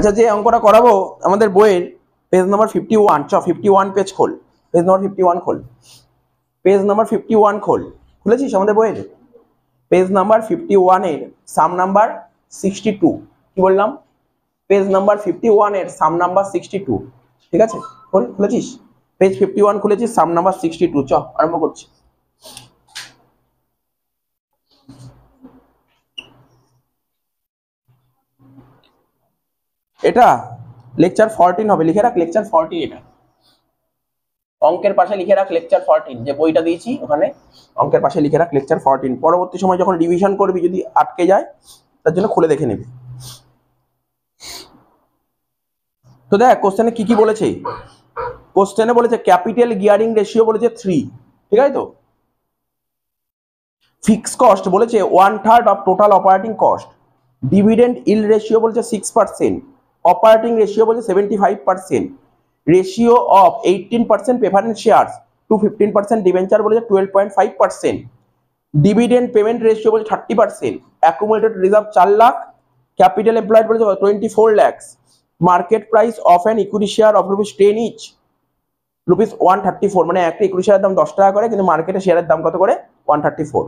আচ্ছা, যে অঙ্কটা করাবো আমাদের বইয়ের পেজ নাম্বার 51, 51 পেজ খোল, পেজ নাম্বার 51 খোল, পেজ নাম্বার 51 খোল। খুলেছিস আমাদের বইয়ের পেজ নাম্বার 51 এর সাম নাম্বার 62? কি বললাম? পেজ নাম্বার 51 এর সাম নাম্বার 62, ঠিক আছে? খুলেছিস? পেজ 51 খুলেছিস, সাম নাম্বার 62। চ আরম্ভ করছি। এটা লেকচার 14 হবে, লিখে রাখ লেকচার 14। এটা অঙ্কের পাশে লিখে রাখ লেকচার 14, যে বইটা দিয়েছি ওখানে অঙ্কের পাশে লিখে রাখ লেকচার 14। পরবর্তী সময় যখন রিভিশন করবি যদি আটকে যায় তার জন্য খুলে দেখে নিবি। তো দেখ কোশ্চেনে কি কি বলেছে। কোশ্চেনে বলেছে ক্যাপিটাল গিয়ারিং রেশিও বলেছে 3, ঠিক আছে? তো ফিক্সড কস্ট বলেছে 1/3 of total operating cost. Dividend yield ratio বলেছে 6%, অপারেটিং রেশিও বলেছে 75%, ratio of 18% preference shares to 15% debenture বলেছে 12.5%, ডিভিডেন্ড পেমেন্ট রেশিও বলেছে 30%, accumulated reserve 4 lakh, capital employed বলেছে 24 lakhs, market price of an equity share of ₹10 each, ₹134, মানে একটা equity শেয়ারের দাম 10 টাকা করে, কিন্তু মার্কেটে শেয়ারের দাম কত করে? 134।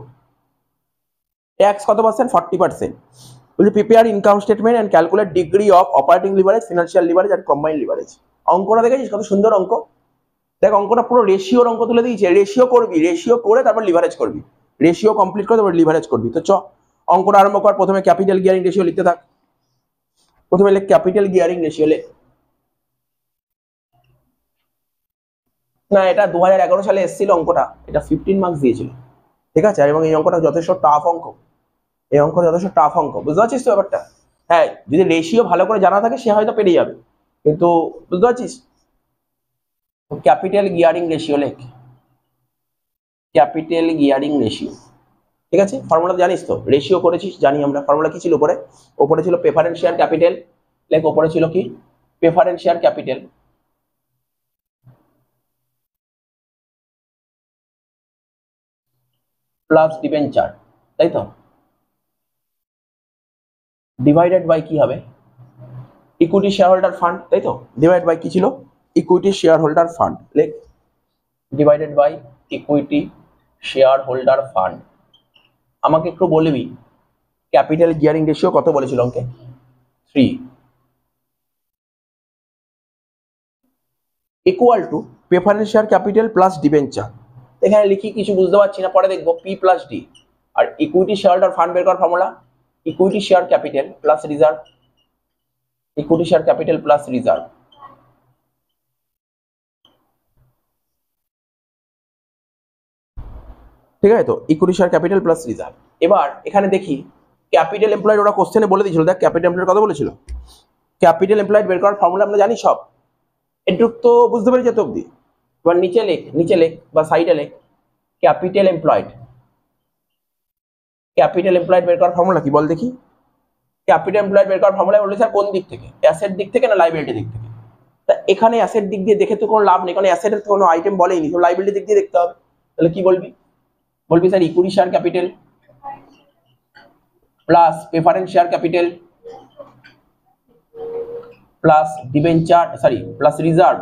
ট্যাক্স কত পার্সেন্ট? 40%। বলছে prepare income statement and calculate degree of operating leverage, financial leverage and combined leverage. অঙ্কটা দেখেছিস কত সুন্দর অঙ্ক? দেখ অঙ্কটা পুরো রেশিওর অঙ্ক তুলে দিয়েছে। রেশিও করবি, রেশিও করে তারপর লিভারেজ করবি, রেশিও কমপ্লিট করে তারপর লিভারেজ করবি। তো চ অঙ্কটা আরম্ভ কর। প্রথমে ক্যাপিটাল গিয়ারিং রেশিও লিখতে থাক। প্রথমে লেখ ক্যাপিটাল গিয়ারিং রেশিও। লেখ না, এটা 2011 সালে এসেছিল অঙ্কটা, এটা 15 মার্কস দিয়েছিল, ঠিক আছে? এবং এই অঙ্কটা যথেষ্ট টাফ অঙ্ক, এই অঙ্ক যথেষ্ট টাফ অঙ্ক, বুঝতে পারছিস তো ব্যাপারটা? হ্যাঁ, যদি রেশিও ভালো করে জানা থাকে সে হয়তো পেরে যাবে, কিন্তু বুঝতে পারছিস? ক্যাপিটাল গিয়ারিং রেশিও লেখ, ক্যাপিটাল গিয়ারিং রেশিও, ঠিক আছে? ফর্মুলা জানিস তো? রেশিও করেছিস, জানি আমরা। ফর্মুলা কি ছিল? ওপরে ছিল প্রেফারেন্স শেয়ার ক্যাপিটাল। লেখ ওপরে ছিল কি? Preference share capital plus debenture, তাই তো? ডিভাইডেড বাই কি হবে? ইকুইটি শেয়ার হোল্ডার ফান্ড, তাই তো? ডিভাইড বাই কি ছিল? Equity shareholder fund. লেখ divided by equity shareholder fund. আমাকে একটু বলবি ক্যাপিটাল গিয়ারিং রেশিও কত বলেছিল অঙ্কে? 3 equal to preference share capital plus debenture. এখানে লিখি কিছু বুঝতে পারছি না, পরে দেখবো। P plus D. আর ইকুইটি শেয়ার হোল্ডার ফান্ড বের করার formula equity share capital plus reserve, equity share capital plus reserve. ঠিক আছে? তো equity share capital plus reserve. এবার এখানে দেখি ক্যাপিটাল এমপ্লয়েড, ওরা কোশ্চেনে বলে দিয়েছিল। দেখ ক্যাপিটাল এমপ্লয়েড কত বলেছিল। ক্যাপিটাল এমপ্লয়েড বের করার ফর্মুলা আমরা জানি সব, একটু তো বুঝতে পেরেছি তো অব্দি। এবার নিচে লেখ বা সাইডে লেখ ক্যাপিটাল এমপ্লয়েড। ক্যাপিটাল এমপ্লয়েড বের করার ফর্মুলা কি বল দেখি? ক্যাপিটাল এমপ্লয়েড বের করার ফর্মুলা বলেছে কোন দিক থেকে? অ্যাসেট দিক থেকে না লাইবিলিটি দিক থেকে? তা এখানে অ্যাসেট দিক দিয়ে দেখে তো কোনো লাভ নেই, কারণ অ্যাসেটের তো কোনো আইটেম বলেইনি, তো লাইবিলিটি দিক দিয়ে দেখতে হবে। তাহলে কি বলবি? বলবি sir equity share capital plus preference share capital plus debenture, sorry plus reserve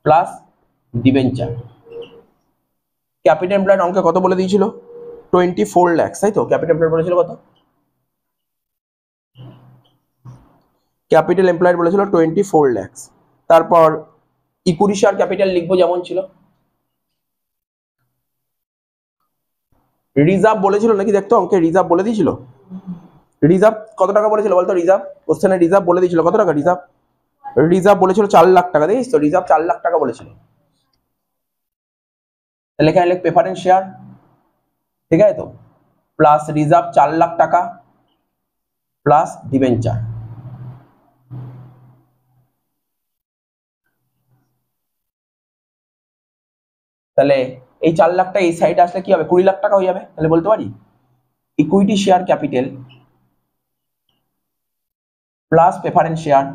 plus debenture. Capital employed অঙ্কে কত বলে দিয়েছিল? 24 lakhs, তাই তো? ক্যাপিটাল এমপ্লয়েড বলেছিল কত? ক্যাপিটাল এমপ্লয়েড বলেছিল 24 lakhs। তারপর ইকুইটি শেয়ার ক্যাপিটাল লিখবো যেমন ছিল। রিজার্ভ বলেছিল নাকি দেখতো অঙ্কে? রিজার্ভ বলে দিয়েছিল? রিজার্ভ কত টাকা বলেছিল বলতো? রিজার্ভ কোশ্চেনে রিজার্ভ বলে দিয়েছিল কত টাকা? রিজার্ভ বলেছিল 4 লাখ টাকা, দেখিস তো? রিজার্ভ 4 লাখ টাকা বলেছিল। তাহলে এখানে লিখ প্রেফারেন্স শেয়ার, ঠিক আছে তো, প্লাস রিজার্ভ 4 লাখ টাকা প্লাস ডিবেঞ্চার। তাহলে এই 4 লাখ টাকা এই সাইডে আসলে কি হবে? 20 লাখ টাকা হয়ে যাবে। তাহলে বলতে পারি equity share capital plus preference share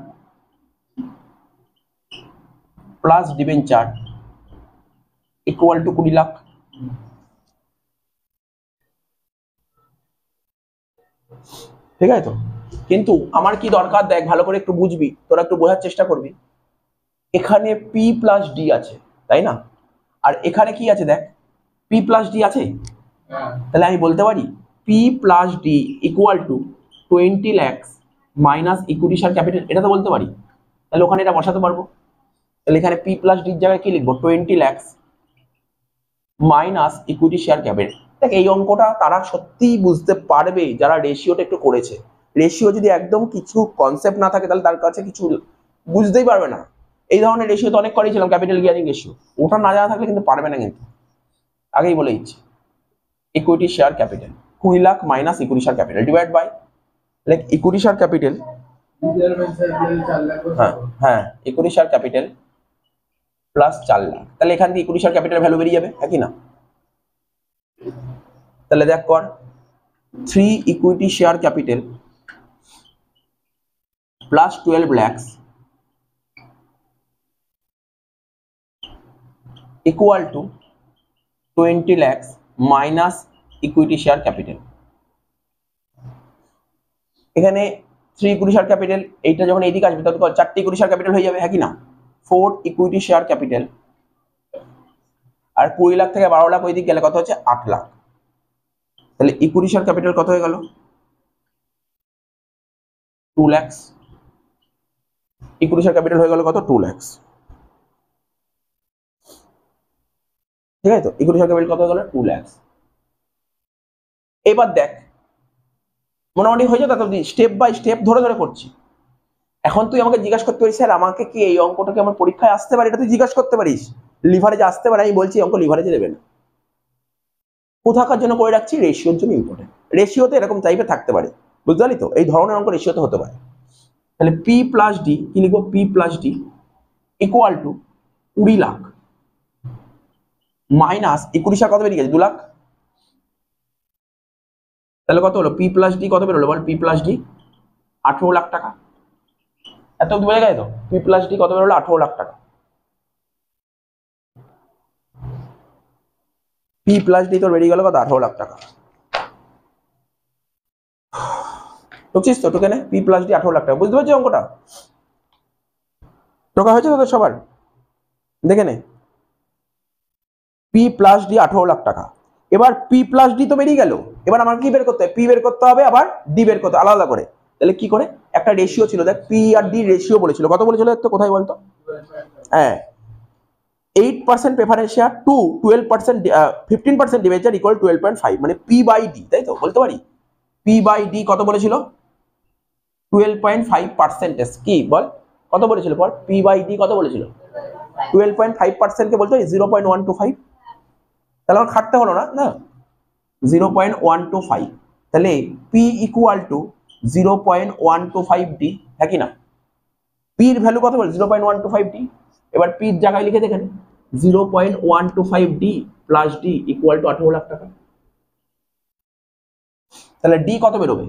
plus debenture equal to 20 lakh. ঠিক আছে তো? কিন্তু আমার কি দরকার দেখ, ভালো করে একটু বুঝবি, তোরা একটু বোঝার চেষ্টা করবি। এখানে পি প্লাস ডি আছে, তাই না? আর এখানে কি আছে দেখ, পি প্লাস ডি আছে। তাহলে আমি বলতে পারি P plus D equal to 20 lakhs minus equity share capital, এটা তো বলতে পারি। তাহলে ওখানে এটা বসাতে পারবো। তাহলে এখানে পি প্লাস ডির জায়গায় কি লিখবো, 20 lakhs minus equity share capital. দেখ এই অঙ্কটা তারা সত্যিই বুঝতে পারবে যারা রেশিওটা একটু করেছে। রেশিও যদি একদম কিছু কনসেপ্ট না থাকে তাহলে তার কাছে কিছু বুঝতেই পারবে না। এই ধরনের রেশিও তো অনেক করেছিলাম, ক্যাপিটাল গিয়ারিং রেশিও, ওটা না জানা থাকলে কিন্তু পারবে না। কিন্তু আগেই বলে দিচ্ছি, equity share capital 20 lakh minus equity share capital divide by like equity share capital. হ্যাঁ হ্যাঁ, equity share capital plus 4 lakh. তাহলে এখান থেকে ইকুইটি শেয়ার ক্যাপিটাল ভ্যালু বেরিয়ে যাবে, একই না? তাহলে দেখ কর 3 equity share capital plus 12 lakhs equal to 20 lakhs minus equity share capital. এখানে 3 ইকুইটি শেয়ার ক্যাপিটাল, এইটা যখন এইদিকে আসবে তখন 4টি ইকুইটি শেয়ার ক্যাপিটাল হয়ে যাবে, হ্যাঁ কি না? 4 ইকুইটি শেয়ার ক্যাপিটাল আর 20 লাখ থেকে 12 লাখ ওইদিকে গেলে কত হচ্ছে, 8 লাখ। তাহলে ইকুইটি শেয়ার ক্যাপিটাল কত হয়ে গেল, 2 lakhs। ইকুইটি শেয়ার ক্যাপিটাল হয়ে গেল কত, 2 lakhs। ঠিক আছে তো, ইকুইটি শেয়ার ক্যাপিটাল কত হয়ে গেল, 2 lakhs। এবার দেখ মোটামুটি হয়ে যাবে, ততদিন স্টেপ বাই স্টেপ ধরে ধরে করছি। এখন তুই আমাকে জিজ্ঞাসা করতে পারিস, স্যার আমাকে কি এই অঙ্কটা কি আমার পরীক্ষায় আসতে পারে, এটা তুই জিজ্ঞাসা করতে পারিস। লিভারেজে আসতে পারে, আমি বলছি অঙ্ক লিভারেজে দেবে না। কোথাকার জন্য করে রাখছি, রেশিওর জন্য ইম্পর্টেন্ট। রেশিওতে এরকম টাইপের থাকতে পারে, বুঝতে পারলি তো? এই ধরনের অঙ্ক রেশিওতে হতে পারে। তাহলে পি প্লাস ডি কি লিখবো, P plus D equal to 20 lakh minus equity share কত বেরিয়ে গেছে, 2 লাখ। তাহলে কত হলো, পি প্লাস ডি কত বেরোলো বল, পি প্লাস ডি 18 লাখ টাকা। এত বোঝা গেছে তো, পি প্লাস ডি কত বেরোলো, 18 লাখ টাকা। পি প্লাস ডি তোর বেরিয়ে গেল কত, 18 লাখ টাকা। বুঝছিস তো, তোকে পি প্লাস ডি 18 লাখ টাকা, বুঝতে পারছিস অঙ্কটা? টোকা হয়েছে তোদের সবার? দেখে নে, পি প্লাস ডি 18 লাখ টাকা। এবার পি প্লাস ডি তো বেরিয়ে গেল, এবার আমাকে কি বের করতে হবে, পি বের করতে হবে, আবার ডি বের করতে আলাদা করে। তাহলে কি করে, একটা রেশিও ছিল দেখ, পি আর ডি রেশিও বলেছিল, কত বলেছিল একটু কোথায় বলতো? হ্যাঁ, 8% preference share two 12%, 15% debenture equal 12.5, মানে পি বাই ডি, তাই তো বলতে পারি। পি বাই ডি কত বলেছিল, 12.5%। কি বল, কত বলেছিল বল, পি বাই ডি কত বলেছিল, 12.5% কে বলতে 0.125। তাহলে আমার খাটতে হলো না, না 0.125। তাহলে পি ইকুয়াল টু 0.125 ডি, হ্যাঁ কি না? পির ভ্যালু কত বলে, 0.125 ডি। এবার পির জায়গায় লিখে দেখেন 0.125 D plus D equal to 18 lakh টাকা। তাহলে ডি কত বেরোবে,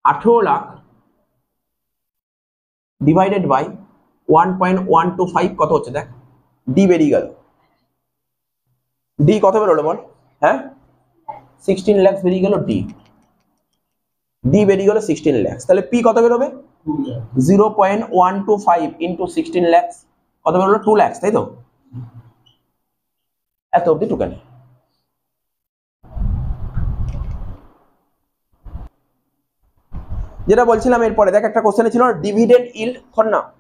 18 লাখ ডিভাইডেড বাই 1.125 কত হচ্ছে দেখ, ডি বেরিয়ে গেল। ডি কত বেরোলো বল, হ্যাঁ 16 লাখ বেরিয়ে গেল ডি। ডি বেরিয়ে গেল 16 লাখ। তাহলে পি কত বেরোবে, 0.125 ইন্টু 16 লাখ কত বেরোলো, 2 লাখ, তাই তো? এত অব্দি টুকানে। যেটা বলছিলাম এরপরে দেখ, একটা কোশ্চেনে ছিল ডিভিডেন্ড ইল্ড,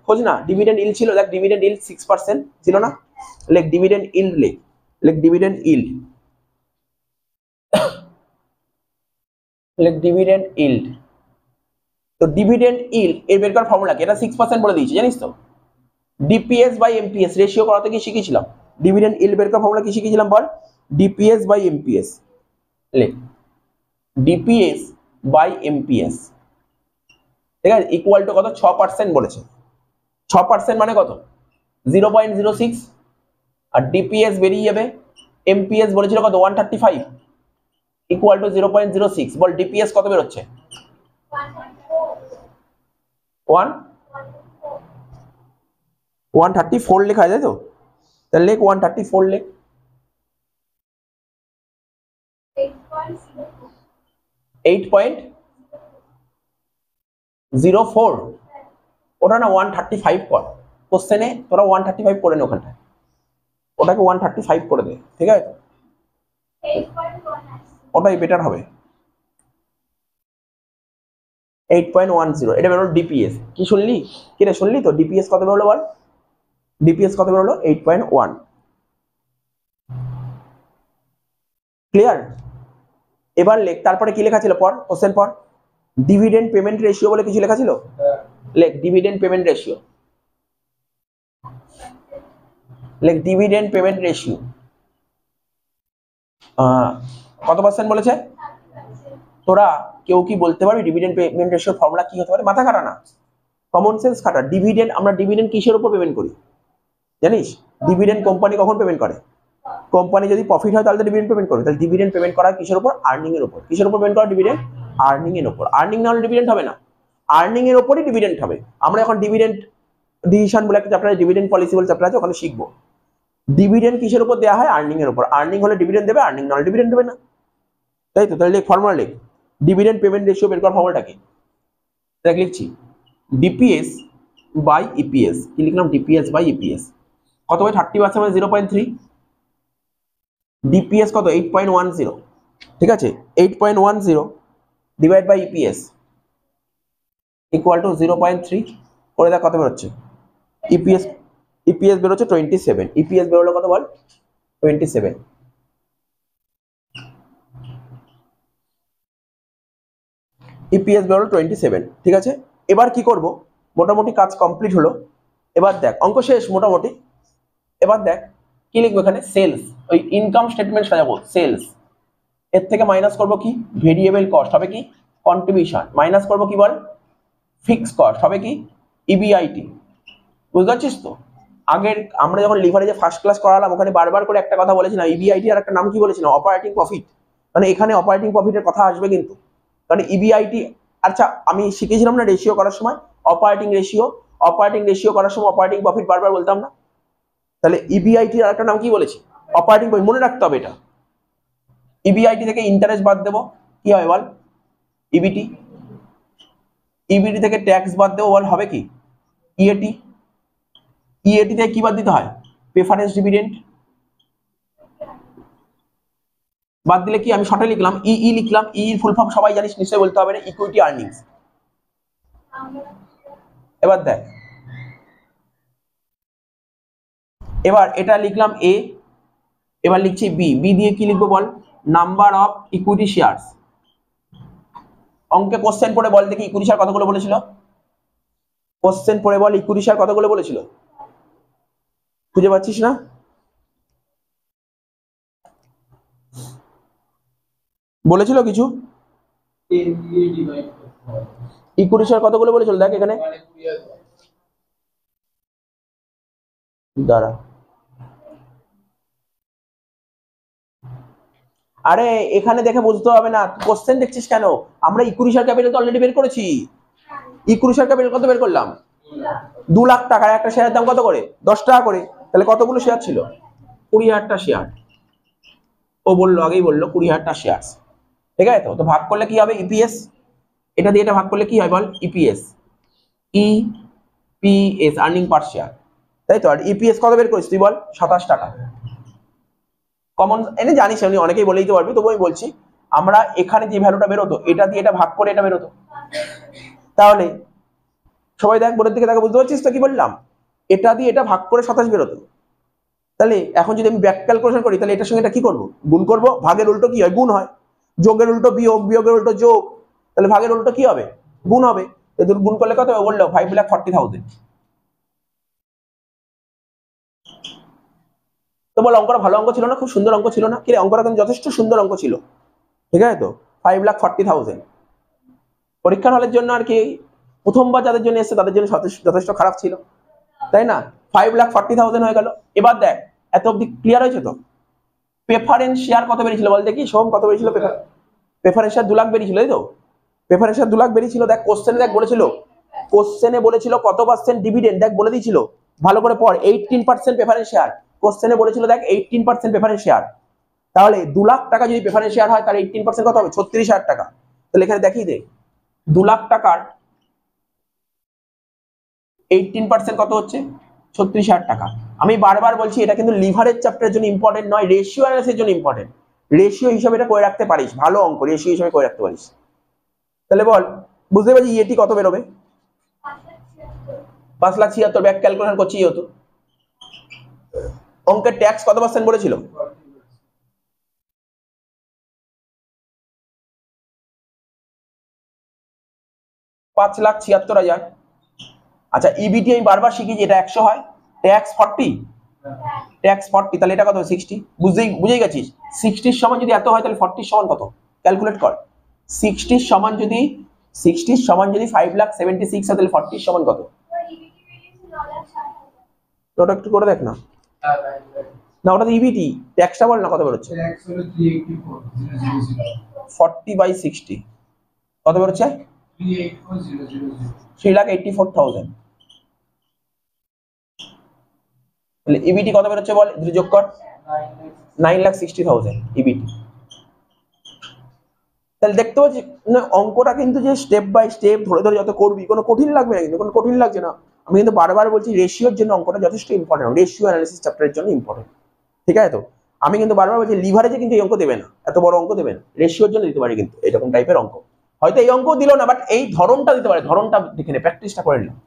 খোঁজ না ডিভিডেন্ড ইল্ড ছিল, দেখ ডিভিডেন্ড ইল্ড 6% ছিল না, লেখ ডিভিডেন্ড ইল্ড, লেখ ডিভিডেন্ড ইল্ড, লেখ ডিভিডেন্ড ইল্ড। তো ডিভিডেন্ড ইল্ড এর বের করার ফর্মুলা কি, এটা 6% বলে দিয়েছি জানিস তো। ডিপিএস বাই এমপিএস রেশিও করাতে কি শিখেছিলাম, ডিভিডেন্ড ইল্ড বের করার ফর্মুলা কি শিখেছিলাম বল, ডিপিএস বাই এমপিএস। লেখ ডিপিএস বাই এমপিএস, ঠিক আছে, ইকুয়াল টু কত, 6% বলেছে। 6% মানে কত, 0.06। আর ডিপিএস বেরিয়ে যাবে, এমপিএস বলেছিল কত, 135 ইকুয়াল টু 0.06। বল ডিপিএস কত বেরোচ্ছে, 134 লেখা যায় তো। তাহলে লেখ 134 লেখ, 8. 0.04, ওটা না 135 কর কোশ্চেনে, তোরা 135 করে নে ওখানটায়, ওটাকে 135 করে দে, ঠিক আছে? ওটাই বেটার হবে। 8.10 এটা বেরোলো ডিপিএস। কি শুনলি? কি রে শুনলি তো? ডিপিএস কত বেরোলো বল? ডিপিএস কত বেরোলো? 8.1। ক্লিয়ার? এবার লেখ, তারপরে কি লেখা ছিল পর, কোশ্চেন পর, ডিভিডেন্ড পেমেন্ট রেশিও বলে কিছু লেখা ছিল, লেখ ডিভিডেন্ড পেমেন্ট রেশিও, লেখ ডিভিডেন্ড পেমেন্ট রেশিও কত পার্সেন্ট বলেছে? তোরা কেউ কি বলতে পারবি ডিভিডেন্ড পেমেন্ট রেশিওর ফর্মুলা কি হতে পারে? মাথা খাটা না, কমন সেন্স খাটা। ডিভিডেন্ড, আমরা ডিভিডেন্ড কিসের উপর পেমেন্ট করি জানিস? ডিভিডেন্ড কোম্পানি কখন পেমেন্ট করে? কোম্পানি যদি প্রফিট হয় তাহলে ডিভিডেন্ড পেমেন্ট করবে। তাহলে ডিভিডেন্ড পেমেন্ট করা কিসের উপর? আর্নিং এর উপর। কিসের উপর পেমেন্ট করা ডিভিডেন্ড? আর্নিং এর উপর। আর্নিং না হলে ডিভিডেন্ড হবে না, আর্নিং এর উপরই ডিভিডেন্ড হবে। আমরা এখন ডিভিডেন্ড ডিসিশন বলে একটা চ্যাপ্টার, ডিভিডেন্ড পলিসি বলে চ্যাপ্টার আছে, ওখানে শিখবো ডিভিডেন্ড কিসের উপর দেওয়া হয়, আর্নিং এর উপর। আর্নিং হলে ডিভিডেন্ড দেবে, আর্নিং না হলে ডিভিডেন্ড দেবে না, তাই তো? তাহলে লেখ ফর্মুলা, লেখ ডিভিডেন্ড পেমেন্ট রেশিও বের করার ফর্মুলাটা কি? দেখ লিখছি, ডিপিএস বাই ইপিএস। কি লিখলাম? DPS by EPS. কত হয়? 30% মানে 0.3। ডিপিএস কত? 8.10, ঠিক আছে? 8.10 divide by EPS equal to 0.3 করে দেখ কত বেরোচ্ছে। ইপিএস, ইপিএস বেরোচ্ছে 27। ইপিএস বেরোলো কত বল? 27। ইপিএস বেরোলো 27, ঠিক আছে? এবার কি করব? মোটামুটি কাজ কমপ্লিট হলো। এবার দেখ অঙ্ক শেষ মোটামুটি। এবার দেখ কি লিখবো এখানে? সেলস। ওই ইনকাম স্টেটমেন্ট সাজাবো, সেলস। এর থেকে মাইনাস করব কি? ভেরিয়েবল কস্ট হবে কি? কন্ট্রিবিউশন। মাইনাস করব কি বল? ফিক্স কস্ট হবে কি? ইবিআইটি। বুঝতে পারছিস তো? আগের আমরা যখন লিভারেজে ফার্স্ট ক্লাস করালাম ওখানে বারবার করে একটা কথা বলেছিলাম, ইবিআইটি আর একটা নাম কি বলেছিলাম? Operating profit. মানে এখানে অপারেটিং প্রফিটের কথা আসবে কিন্তু, কারণ ইবিআইটি, আচ্ছা আমি শিখেছিলাম না রেশিও করার সময় অপারেটিং রেশিও, অপারেটিং রেশিও করার সময় অপারেটিং প্রফিট বারবার বলতাম না? তাহলে ইবিআইটি আর একটা নাম কি বলেছি? Operating profit. মনে রাখতে হবে এটা। ইবিআইটি থেকে ইন্টারেস্ট বাদ দেবো, কি হবে বল? ইবিটি। ইবিটি থেকে ট্যাক্স বাদ দেবো বল, হবে কি? ইএটি। ইএটি থেকে কি বাদ দিতে হয়? Preference dividend. বাদ দিলে কি? আমি শর্টে লিখলাম ই লিখলাম। ই এর ফুল ফর্ম সবাই জানিস নিশ্চয়ই, বলতে হবে না, ইকুইটি আর্নিংস। এবার দেখ, এবার এটা লিখলাম এ, এবার লিখছি বি। বি দিয়ে কি লিখবো বল? Number of equity shares. অঙ্কে কোশ্চেন পড়ে বল দেখি ইকুইটি শেয়ার কতগুলো বলেছিল? কোশ্চেন পড়ে বল ইকুইটি শেয়ার কতগুলো বলেছিল? খুঁজে পাচ্ছিস না? বলেছিল কিছু? ইকুইটি শেয়ার কতগুলো বলেছিল দেখ এখানে, দাঁড়া। আরে এখানে দেখে বুঝতে হবে না, কোশ্চেন দেখছিস কেন? আমরা ইকুইটি শেয়ার ক্যাপিটাল তো অলরেডি বের করেছি। ইকুইটি শেয়ার ক্যাপিটাল কত বের করলাম? 2 লাখ টাকা। একটা শেয়ারের দাম কত করে? 10 টাকা করে। তাহলে কতগুলো শেয়ার ছিল? 20,000টা শেয়ার। ও বললো, আগেই বললো 20,000টা শেয়ার, ঠিক আছে? তো ভাগ করলে কি হবে? ইপিএস। এটা দিয়ে এটা ভাগ করলে কি হয় বল? EPS. EPS earning per share, তাই তো? আর ইপিএস কত বের করিস তুই বল? 27 টাকা। কমন এনে জানিস, এমনি অনেকেই বলে দিতে পারবি, তবু আমি বলছি, আমরা এখানে যে ভ্যালুটা বেরোতো এটা দিয়ে এটা ভাগ করে এটা বেরোতো। তাহলে সবাই দেখ বোর্ডের দিকে দেখে, বুঝতে পারছিস তো কি বললাম? এটা দিয়ে এটা ভাগ করে 27 বেরোতো। তাহলে এখন যদি আমি ব্যাক ক্যালকুলেশন করি তাহলে এটার সঙ্গে এটা কি করবো? গুণ করবো। ভাগের উল্টো কি হয়? গুণ হয়। যোগের উল্টো বিয়োগ, বিয়োগের উল্টো যোগ। তাহলে ভাগের উল্টো কি হবে? গুণ হবে। এদের গুণ করলে কত হবে বললো? 5,40,000। তো বল অঙ্কটা ভালো অঙ্ক ছিল না? খুব সুন্দর অঙ্ক ছিল না? কি অঙ্কটা কিন্তু যথেষ্ট সুন্দর অঙ্ক ছিল, ঠিক আছে তো? 5,40,000 পরীক্ষার হলের জন্য আর কি, প্রথমবার যাদের জন্য এসছে তাদের জন্য যথেষ্ট খারাপ ছিল, তাই না? 5,40,000 হয়ে গেল। এবার দেখ এত অব্দি ক্লিয়ার হয়েছে তো? প্রেফারেন্স শেয়ার কত বেরিয়েছিল বল দেখি সোম? কত বেরিয়েছিল? প্রেফারেন্স শেয়ার 2 লাখ বেরিয়েছিল, তাই তো? প্রেফারেন্স শেয়ার 2 লাখ বেরিয়েছিল। দেখ কোশ্চেনে দেখ বলেছিল, কোশ্চেনে বলেছিল কত পার্সেন্ট ডিভিডেন্ড, দেখ বলে দিয়েছিল, ভালো করে পড়। 18% প্রেফারেন্স শেয়ার। কোশ্চেনে বলেছিল দেখ 18% প্রেফারেন্স শেয়ার। তাহলে 2 লাখ টাকা যদি প্রেফারেন্স শেয়ার হয় তাহলে 18% কত হবে? 36,000 টাকা। তাহলে এখানে দেখি দে 2 লাখ টাকার 18% কত হচ্ছে 36,000 টাকা। আমি বারবার বলছি এটা কিন্তু লিভারেজ চ্যাপ্টারের জন্য ইম্পর্টেন্ট নয়, রেশিও অ্যানালিসিসের জন্য ইম্পর্টেন্ট। রেশিও হিসাবে এটা করে রাখতে পারিস, ভালো অঙ্ক, রেশিও হিসাবে করে রাখতে পারিস। তাহলে বল, বুঝতে পারছি ইএটি কত বেরোবে? 5,76,000। ব্যাক ক্যালকুলেশন করছি হতো। অঙ্কের ট্যাক্স কত পার্সেন্ট বলেছিল? 5,76,000। আচ্ছা, ইবিটি আমি বারবার শিখেছি এটা 100 হয়, ট্যাক্স 40, ট্যাক্স 40, তাহলে এটা কত 60। বুঝেই গেছিস? 60 এর সমান যদি এত হয় তাহলে 40 সমান কত? ক্যালকুলেট কর। 60 সমান যদি 5,76,000 হয় তাহলে 40 সমান কত? ওটা একটু করে দেখ না। না ওটা তো ইবিটি, ট্যাক্সটা বল না কত বেরোচ্ছে? 40/60 কত বেরোচ্ছে? 3,84,000। তাহলে ইবিটি কত বেরোচ্ছে বল, যোগ কর। 9,60,000 ইবিটি। তাহলে দেখতে পাচ্ছি না অঙ্কটা কিন্তু যে স্টেপ বাই স্টেপ ধরে ধরে যত করবি কোনো কঠিন লাগবে না, কিন্তু কোনো কঠিন লাগছে না। আমি কিন্তু বারবার বলছি রেশিওর জন্য অঙ্কটা যথেষ্ট ইম্পর্টেন্ট, রেশিও অ্যানালিসিস চ্যাপ্টারের জন্য ইম্পর্টেন্ট। ঠিক আছে তো? আমি কিন্তু বারবার বলছি লিভারেজে কিন্তু এই অঙ্ক দেবে না, এত বড় অঙ্ক দেবে না, রেশিওর জন্য দিতে পারি কিন্তু এরকম টাইপের অঙ্ক। হয়তো এই অঙ্ক দিল না, বাট এই ধরনটা দিতে পারে, ধরনটা দেখে নে, প্র্যাকটিসটা করে নিলাম।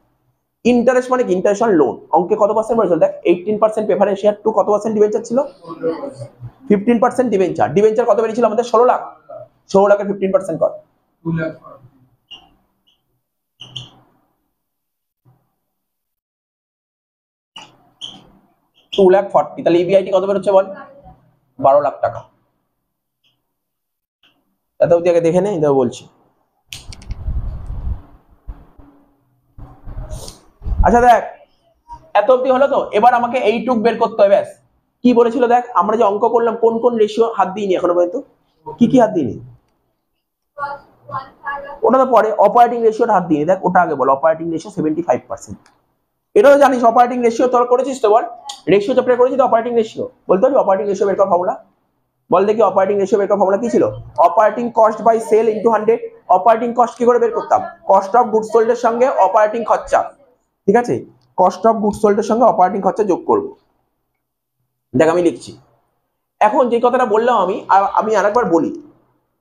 ইন্টারেস্ট মানে ইন্টারেস্ট অন লোন, অঙ্কে কত পার্সেন্ট বলেছিল দেখ? 18% প্রেফারেন্স শেয়ার টু কত পার্সেন্ট ডিবেঞ্চার ছিল? 15% ডিবেঞ্চার। ডিবেঞ্চার কত বেরিয়েছিল আমাদের? 16 লাখ। 16 লাখের 15% কর। 2,40,000। তাহলে ইবিআইটি কত বেরোচ্ছে বল? 12 লাখ টাকা। এত অবধি আগে দেখে নে, বলছি। আচ্ছা দেখ, এত অবধি হলো তো, এবার আমাকে এইটুক বের করতে হবে। ব্যাস। কি বলেছিল দেখ, আমরা যে অঙ্ক করলাম কোন কোন রেশিও হাত দিইনি এখনো পর্যন্ত? কি কি হাত দিইনি? ওটা তো পরে, অপারেটিং রেশিওটা হাত দিইনি। দেখ ওটা আগে বল, অপারেটিং রেশিও 75%। এটা তো জানিস অপারেটিং রেশিও তোর করেছিস তো, বল। রেশিও চ্যাপ্টার করেছিস তো অপারেটিং রেশিও, বলতে পারবি অপারেটিং রেশিও বের করার ফর্মুলা? বল দেখি অপারেটিং রেশিও বের করার ফর্মুলা কি ছিল? Operating cost by sale into 100। Operating cost কি করে বের করতাম? কস্ট অফ গুডস সোল্ড এর সঙ্গে অপারেটিং খরচা, ঠিক আছে? কস্ট অফ গুডস সোল্ড এর সঙ্গে অপারেটিং খরচা যোগ করব। দেখ আমি লিখছি। এখন যে কথাটা বললাম আমি আরেকবার বলি,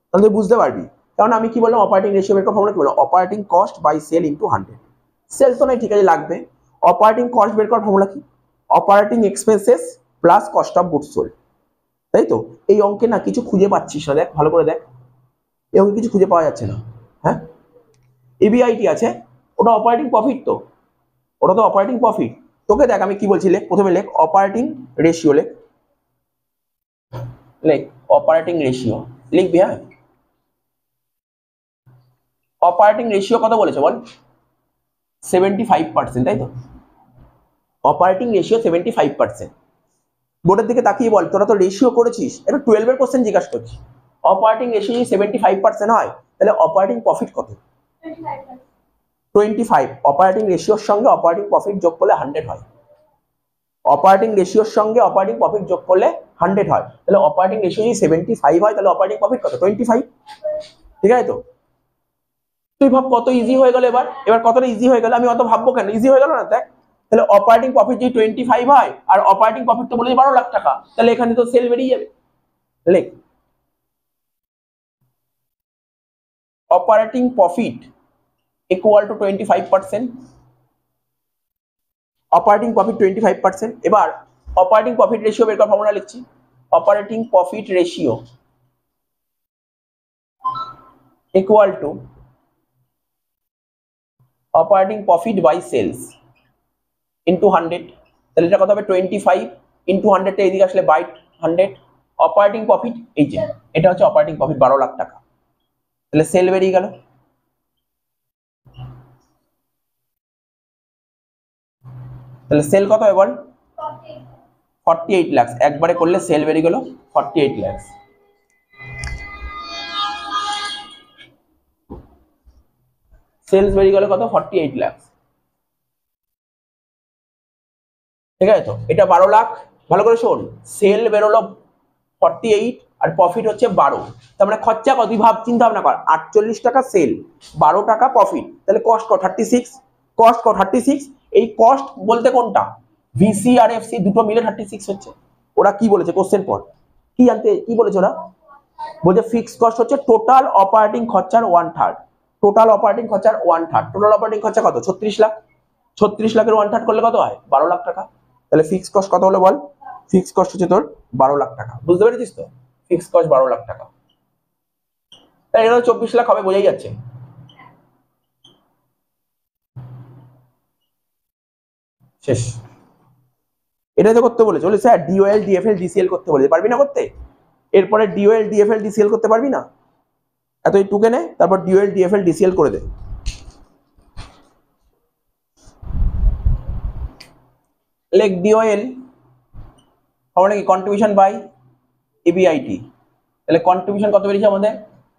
তাহলে তুই বুঝতে পারবি। কারণ আমি কি বললাম, অপারেটিং রেশিও বের করার ফর্মুলা কি বললাম? Operating cost by sale into 100। Sale তো নাই, ঠিক আছে, লাগবে। অপারেটিং কস্ট বের করার ফর্মুলা কি? Operating expenses plus cost of goods sold. তাই তো? এই অঙ্কে না কিছু খুঁজে পাচ্ছিস না, দেখ ভালো করে দেখ, এই অঙ্কে কিছু খুঁজে পাওয়া যাচ্ছে না। হ্যাঁ, ইবিআইটি আছে, ওটা অপারেটিং প্রফিট, তো ওটা তো অপারেটিং প্রফিট। তোকে দেখ আমি কি বলছি, লেখ প্রথমে, লেখ অপারেটিং রেশিও, লেখ অপারেটিং রেশিও লিখবি। হ্যাঁ, অপারেটিং রেশিও কত বলেছে বল? 75%, তাই তো? Operating ratio 75%। বোর্ডের দিকে তাকিয়ে বল, তোরা তো রেশিও করেছিস, এটা 12 এর কোশ্চেন জিজ্ঞাসা করছি। অপারেটিং রেশিও যদি 75% হয় তাহলে অপারেটিং প্রফিট কত? 25। অপারেটিং রেশিওর সঙ্গে অপারেটিং প্রফিট যোগ করলে 100 হয়। অপারেটিং রেশিওর সঙ্গে অপারেটিং প্রফিট যোগ করলে 100 হয়। তাহলে অপারেটিং রেশিও যদি 75 হয় তাহলে অপারেটিং প্রফিট কত? 25। ঠিক আছে তো? তুই ভাব কত ইজি হয়ে গেল। এবার কতটা ইজি হয়ে গেল, আমি অত ভাববো কেন, ইজি হয়ে গেল না? দেখ, তাহলে অপারেটিং প্রফিট যদি 25 হয় আর অপারেটিং প্রফিট তো বলেছি 12 লাখ টাকা, তাহলে এখানে তো সেল বেরিয়ে যাবে। লেখ operating profit equal to 25%। Operating profit 25%। এবার অপারেটিং প্রফিট রেশিও বের করার ফর্মুলা লিখছি। Operating profit ratio equal to operating profit by sales into 100। তাহলে এটা কত হবে? 25 ইন্টু 100, এদিকে আসলে বাই 100। অপারেটিং প্রফিট এই যে এটা হচ্ছে অপারেটিং প্রফিট 12 লাখ টাকা। তাহলে সেল বেরিয়ে গেল। তাহলে সেল কত হবে বল? 48 লাখ। একবারে করলে সেল বেরিয়ে গেল 48 লাখ। সেলস বেরিয়ে গেল কত? 48 লাখ। ঠিক আছে তো? এটা 12 লাখ। ভালো করে শোন, সেল বেরোলো 48 আর প্রফিট হচ্ছে 12। তার মানে খরচা কত? ভাব, চিন্তা ভাবনা কর। 48 টাকা সেল, 12 টাকা প্রফিট, তাহলে কস্ট কত? 36। কস্ট কত? 36। এই কস্ট বলতে কোনটা, ভিসি আর এফসি দুটো মিলে 36 হচ্ছে। ওরা কি বলেছে কোশ্চেন পর কি জানতে কি বলেছে ওরা, বলছে ফিক্সড কস্ট হচ্ছে টোটাল অপারেটিং খরচার 1/3, টোটাল অপারেটিং খরচার 1/3, টোটাল অপারেটিং খরচা কত 36 লাখ, 36 লাখের 1/3 করলে কত হয় 12 লাখ টাকা। তাহলে ফিক্সড কস্ট কত হলো বল, ফিক্সড কস্ট হচ্ছে তোর 12 লাখ টাকা, বুঝতে পেরেছিস তো, ফিক্সড কস্ট 12 লাখ টাকা, তাই এটা 24 লাখ হবে, বোঝাই যাচ্ছে। শেষ, এটাই তো করতে বলেছে, বলে স্যার ডিওএল ডিএফএল ডিসিএল করতে বলেছে, পারবি না করতে, এরপরে ডিওএল ডিএফএল ডিসিএল করতে পারবি না, এত এই টুকে নে, তারপর ডিওএল ডিএফএল ডিসিএল করে দে। লেখ ডিওএল খবর নাকি কন্ট্রিবিউশন বাই ইবিআইটি, তাহলে কন্ট্রিবিউশন কত বেরিয়েছে আমাদের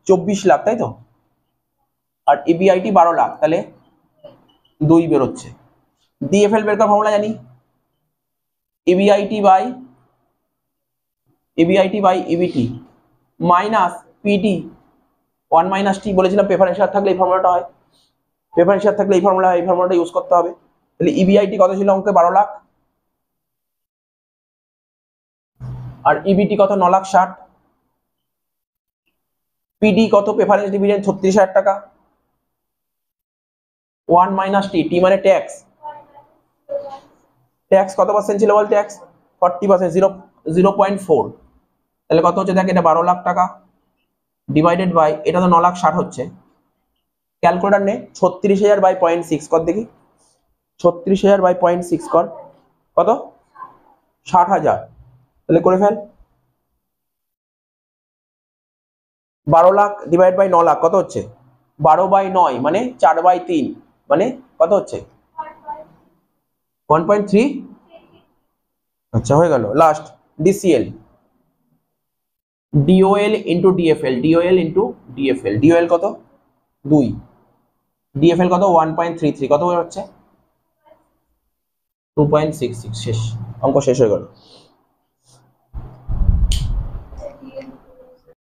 24 লাখ, তাই তো, আর ইবিআইটি 12 লাখ, তাহলে 2 বেরোচ্ছে। ডিএফএল বের করার ফর্মুলা জানি, EBIT by EBT minus PD 1 minus T, বলেছিলাম প্রেফারেন্সিয়াল থাকলে এই ফর্মুলাটা হয়, প্রেফারেন্সিয়াল থাকলে এই ফর্মুলাটা ইউজ করতে হবে। তাহলে ইবিআইটি কত ছিল অঙ্কে 12 লাখ, আর ইবিটি কত 9 লাখ 60, পিডি কত প্রেফারেন্স ডিভিডেন্ড 36,000 টাকা, 1 মাইনাস টি, টি মানে ট্যাক্স, ট্যাক্স কত পার্সেন্ট ছিল বল, ট্যাক্স 40%, 0.4, তাহলে কত হচ্ছে দেখ, এটা 12 লাখ টাকা ডিভাইডেড বাই, এটা তো 9 লাখ 60 হচ্ছে, ক্যালকুলেটর নে 36,000 বাই 0.6 কর দেখি, 36,000 বাই 0.6 কর কত 60,000, তাহলে করে ফেল, 12 লাখ ডিভাইড বাই 9 লাখ কত হচ্ছে 12/9 মানে 4/3 মানে কত হচ্ছে 1.3, আচ্ছা হয়ে গেল। Last DCL, DOL into DFL, DOL into DFL, DOL কত 2, ডিএফএল কত 1.33, কত হচ্ছে 2.66, শেষ, অঙ্ক শেষ হয়ে গেল।